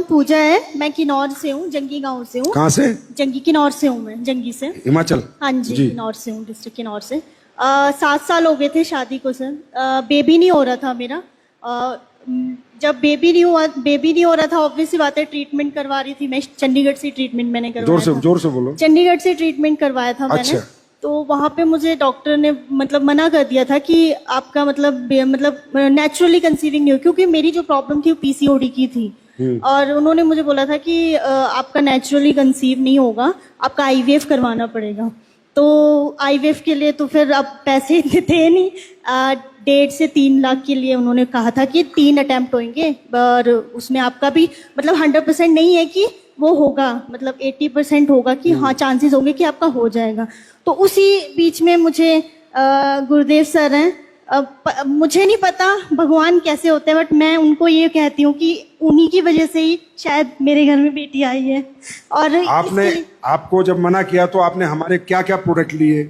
पूजा है, मैं किन्नौर से हूँ, जंगी गांव से हूँ। कहाँ से? जंगी, किन्नौर से हूँ मैं, जंगी से। हिमाचल? हाँ जी, जी। किन्नौर से हूँ, डिस्ट्रिक्ट किन्नौर से। 7 साल हो गए थे शादी को सर। बेबी नहीं हो रहा था मेरा। जब बेबी नहीं हो रहा था, ऑब्वियस सी बात है, ट्रीटमेंट करवा रही थी मैं। चंडीगढ़ से ट्रीटमेंट मैंने करवाया था। जोर से बोलो। चंडीगढ़ से ट्रीटमेंट करवाया था मैंने। अच्छा। तो वहाँ पे मुझे डॉक्टर ने मतलब मना कर दिया था कि आपका मतलब नेचुरली कंसीविंग नहीं हो, क्योंकि मेरी जो प्रॉब्लम थी वो पीसीओडी की थी। और उन्होंने मुझे बोला था कि आपका नेचुरली कंसीव नहीं होगा, आपका आईवीएफ करवाना पड़ेगा। तो आईवीएफ के लिए तो फिर अब पैसे इतने थे नहीं। 1.5 से 3 लाख के लिए उन्होंने कहा था कि 3 अटेम्प्ट होंगे, और उसमें आपका भी मतलब 100% नहीं है कि वो होगा, मतलब 80% होगा कि हाँ चांसेस होंगे कि आपका हो जाएगा। तो उसी बीच में मुझे गुरुदेव सर हैं, मुझे नहीं पता भगवान कैसे होते हैं, बट मैं उनको ये कहती हूँ कि उन्हीं की वजह से ही शायद मेरे घर में बेटी आई है। और आपको जब मना किया तो आपने हमारे क्या क्या प्रोडक्ट लिए?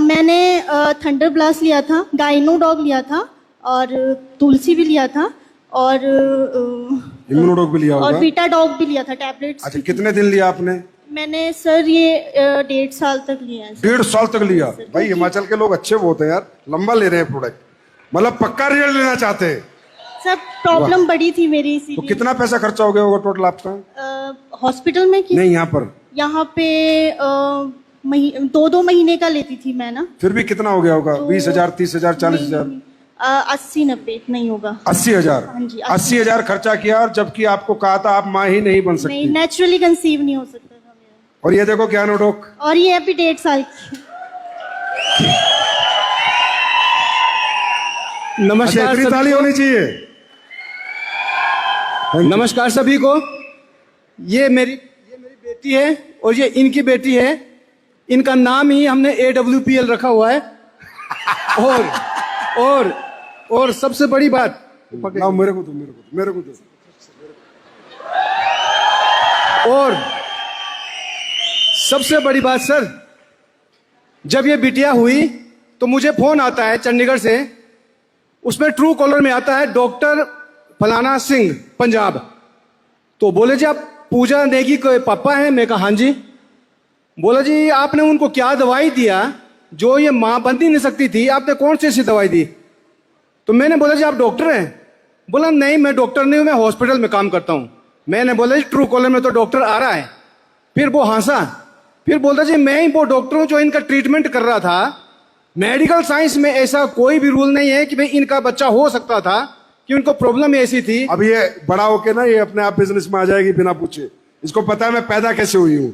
मैंने थंडर ब्लास्ट लिया था, गाइनो डॉग लिया था, और तुलसी भी लिया था, और इम्यूनोडॉग भी लिया होगा, और बीटा डॉग भी लिया था, टैबलेट्स। अच्छा, कितने दिन लिया आपने? मैंने सर ये 1.5 साल तक लिया है। 1.5 साल तक लिया? भाई हिमाचल के लोग अच्छे बहुत हैं यार, लंबा ले रहे हैं प्रोडक्ट, मतलब पक्का रिजल्ट लेना चाहते हैं। सर प्रॉब्लम बड़ी थी मेरी, इसीलिए। तो कितना पैसा खर्चा हो गया होगा टोटल आपका? हॉस्पिटल में की? नहीं, यहाँ पे 2 महीने का लेती थी मैं ना। फिर भी कितना हो गया होगा? 20,000, 30,000, 40,000? 80-90 नहीं होगा। 80,000? हाँ जी, 80,000 खर्चा किया, और जबकि आपको कहा था आप माँ ही नहीं बन सकती। नहीं, नेचुरली कंसीव नहीं हो सकता था मेरा। और ये देखो क्या नोडोक, और ये अभी 1.5 साल की। नमस्कार, इतनी ताली होनी चाहिए। नमस्कार सभी को। ये मेरी बेटी है, और ये इनकी बेटी है। इनका नाम ही हमने AWPL रखा हुआ है। और सबसे बड़ी बात, मेरे को दो। और सबसे बड़ी बात सर, जब ये बिटिया हुई तो मुझे फोन आता है चंडीगढ़ से, उसमें ट्रू कॉलर में आता है डॉक्टर फलाना सिंह पंजाब। तो बोले जी आप पूजा नेगी के पापा हैं? मैं कहा हाँ जी। बोला जी आपने उनको क्या दवाई दिया जो ये मां बन ही नहीं सकती थी, आपने कौन सी ऐसी दवाई दी? तो मैंने बोला जी आप डॉक्टर हैं? बोला नहीं मैं डॉक्टर नहीं हूं, मैं हॉस्पिटल में काम करता हूं। मैंने बोला जी ट्रू कॉलर में तो डॉक्टर आ रहा है। फिर वो हंसा, फिर बोलता जी मैं ही वो डॉक्टर हूं जो इनका ट्रीटमेंट कर रहा था। मेडिकल साइंस में ऐसा कोई भी रूल नहीं है कि भाई इनका बच्चा हो सकता था, कि उनको प्रॉब्लम ऐसी थी। अब ये बड़ा होके ना ये अपने आप बिजनेस में आ जाएगी बिना पूछे। इसको पता है मैं पैदा कैसे हुई हूँ।